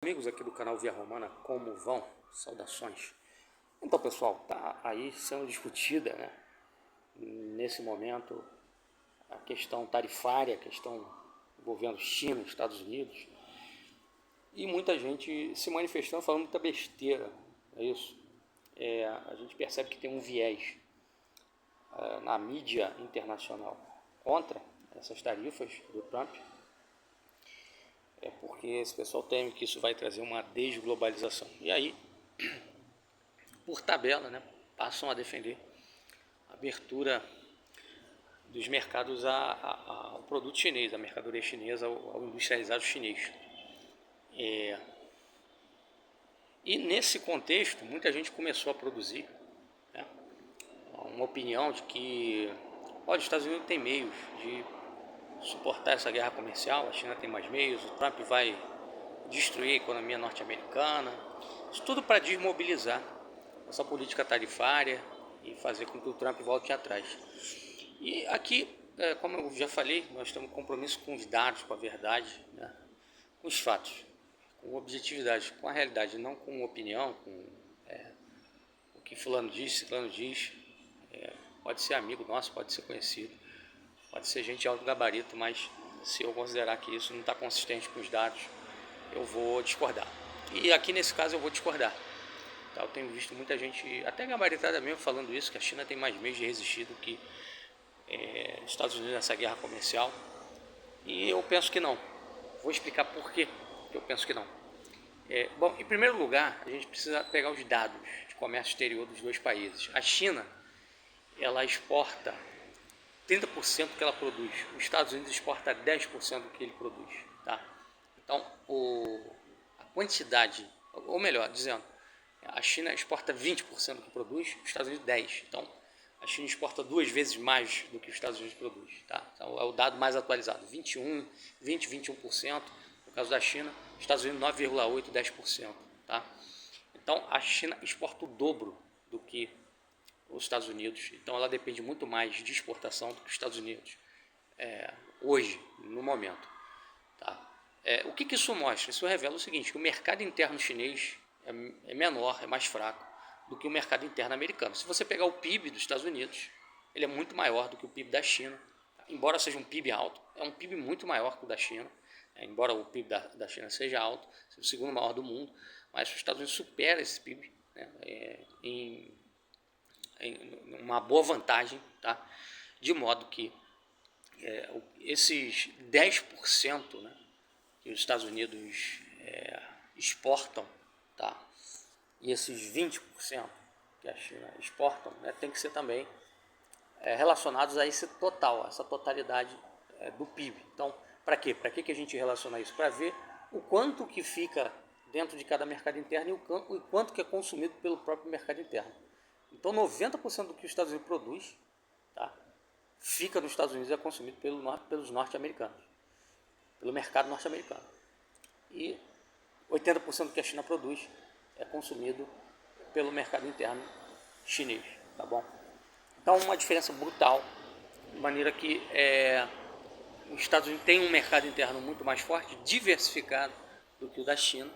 amigos aqui do canal Via Romana, como vão? Saudações. Então, pessoal, tá aí sendo discutida, né, nesse momento a questão tarifária, a questão envolvendo China, Estados Unidos, e muita gente se manifestando, falando muita besteira, é isso. A gente percebe que tem um viés na mídia internacional contra essas tarifas do Trump, porque esse pessoal teme que isso vai trazer uma desglobalização. E aí, por tabela, né, passam a defender a abertura dos mercados ao produto chinês, à mercadoria chinesa, ao industrializado chinês. E nesse contexto, muita gente começou a produzir, né, uma opinião de que os Estados Unidos tem meios de suportar essa guerra comercial, a China tem mais meios, o Trump vai destruir a economia norte-americana, isso tudo para desmobilizar essa política tarifária e fazer com que o Trump volte atrás. E aqui, como eu já falei, nós temos compromisso com os dados, com a verdade, né, com os fatos, com objetividade, com a realidade, não com opinião, com o que fulano diz, ciclano diz. Pode ser amigo nosso, pode ser conhecido, pode ser gente de alto gabarito, mas se eu considerar que isso não está consistente com os dados, eu vou discordar. E aqui nesse caso eu vou discordar. Eu tenho visto muita gente, até gabaritada mesmo, falando isso, que a China tem mais meios de resistir do que Estados Unidos nessa guerra comercial. E eu penso que não. Vou explicar por que eu penso que não. Bom, em primeiro lugar, a gente precisa pegar os dados de comércio exterior dos dois países. A China, ela exporta 30% do que ela produz. Os Estados Unidos exporta 10% do que ele produz. Tá? Então, a quantidade, ou melhor, dizendo, a China exporta 20% do que produz, os Estados Unidos 10%. Então, a China exporta 2 vezes mais do que os Estados Unidos produz. Tá? Então, é o dado mais atualizado, 21%. No caso da China, os Estados Unidos 9,8%, 10%. Tá? Então, a China exporta o dobro do que os Estados Unidos. Então, ela depende muito mais de exportação do que os Estados Unidos hoje, no momento. Tá? O que isso mostra? Isso revela o seguinte, que o mercado interno chinês é menor, é mais fraco do que o mercado interno americano. Se você pegar o PIB dos Estados Unidos, ele é muito maior do que o PIB da China. Embora seja um PIB alto, é um PIB muito maior que o da China. Embora o PIB da China seja alto, seja o segundo maior do mundo, mas os Estados Unidos supera esse PIB, né, em uma boa vantagem, tá? De modo que esses 10%, né, que os Estados Unidos exportam, tá? E esses 20% que a China exportam, né, tem que ser também relacionados a esse total, essa totalidade do PIB. Então, para quê? Para que a gente relaciona isso? Para ver o quanto que fica dentro de cada mercado interno e o quanto que é consumido pelo próprio mercado interno. Então, 90% do que os Estados Unidos produz, tá, fica nos Estados Unidos e é consumido pelos norte-americanos, pelo mercado norte-americano. E 80% do que a China produz é consumido pelo mercado interno chinês, tá bom? Então, uma diferença brutal, de maneira que os Estados Unidos têm um mercado interno muito mais forte, diversificado do que o da China,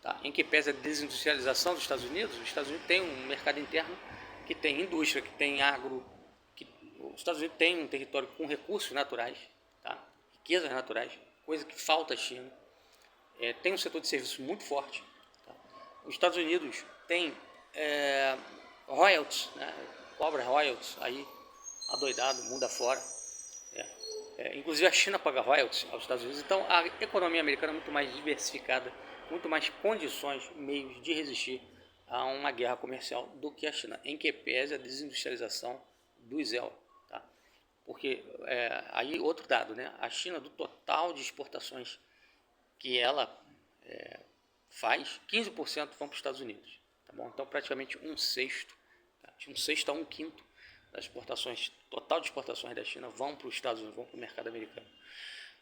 tá? Em que pese a desindustrialização dos Estados Unidos, os Estados Unidos têm um mercado interno que tem indústria, que tem agro, os Estados Unidos têm um território com recursos naturais, tá? Riquezas naturais, coisa que falta à China. Tem um setor de serviços muito forte. Tá? Os Estados Unidos têm royalties, né? Cobra royalties aí, adoidado, mundo afora. Inclusive a China paga royalties aos Estados Unidos. Então a economia americana é muito mais diversificada, muito mais condições, meios de resistir a uma guerra comercial do que a China, em que pese a desindustrialização do Israel. Tá? Porque aí outro dado, né? A China, do total de exportações que ela faz, 15% vão para os Estados Unidos. Tá bom? Então praticamente um sexto, tá? De um sexto a um quinto das exportações, total de exportações da China vão para os Estados Unidos, vão para o mercado americano.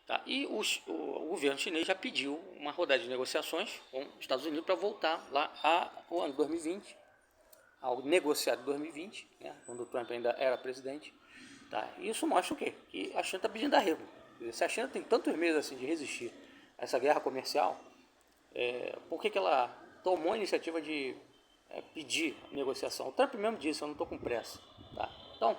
Tá? E o governo chinês já pediu uma rodada de negociações com os Estados Unidos para voltar lá ao ano 2020, ao negociado de 2020, né, quando o Trump ainda era presidente. Tá? E isso mostra o quê? Que a China está pedindo arrego. Se a China tem tantos meios assim de resistir a essa guerra comercial, por que ela tomou a iniciativa de pedir negociação. O Trump mesmo disse, eu não estou com pressa. Tá? Então,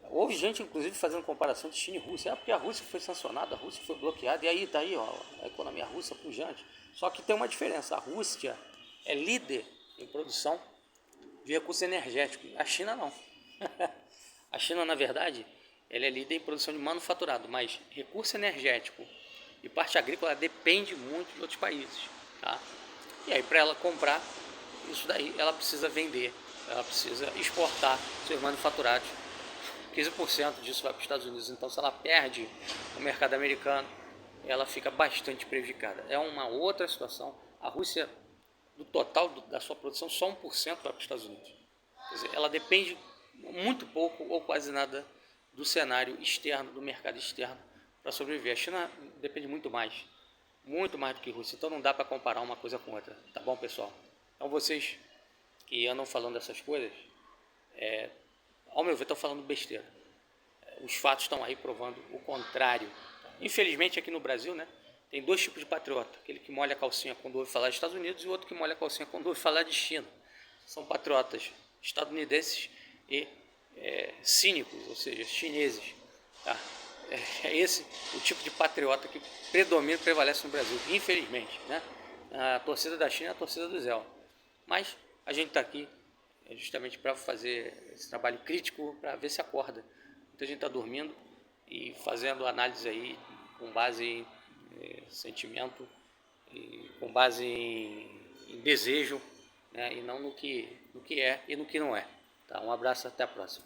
houve gente, inclusive, fazendo comparação de China e Rússia. Porque a Rússia foi sancionada, a Rússia foi bloqueada, e aí está aí, ó, a economia russa pujante. Só que tem uma diferença, a Rússia é líder em produção de recurso energético, a China não. A China, na verdade, ela é líder em produção de manufaturado, mas recurso energético e parte agrícola depende muito de outros países. Tá? E aí, para ela comprar isso daí, ela precisa vender, ela precisa exportar seus manufaturados. 15% disso vai para os Estados Unidos. Então, se ela perde o mercado americano, ela fica bastante prejudicada. É uma outra situação. A Rússia, do total da sua produção, só 1% vai para os Estados Unidos. Quer dizer, ela depende muito pouco ou quase nada do cenário externo, do mercado externo, para sobreviver. A China depende muito mais do que a Rússia. Então não dá para comparar uma coisa com outra. Tá bom, pessoal? Então vocês que andam falando dessas coisas, ao meu ver, estão falando besteira. Os fatos estão aí provando o contrário. Infelizmente aqui no Brasil, né, tem dois tipos de patriota. Aquele que molha a calcinha quando ouve falar dos Estados Unidos e o outro que molha a calcinha quando ouve falar de China. São patriotas estadunidenses e cínicos, ou seja, chineses. Tá? É esse o tipo de patriota que predomina e prevalece no Brasil, infelizmente. Né? A torcida da China é a torcida do Zé. Mas a gente está aqui justamente para fazer esse trabalho crítico, para ver se acorda. Muita gente está dormindo e fazendo análise aí com base em sentimento, e com base em desejo, né? E não no que é e no que não é. Tá? Um abraço, até a próxima.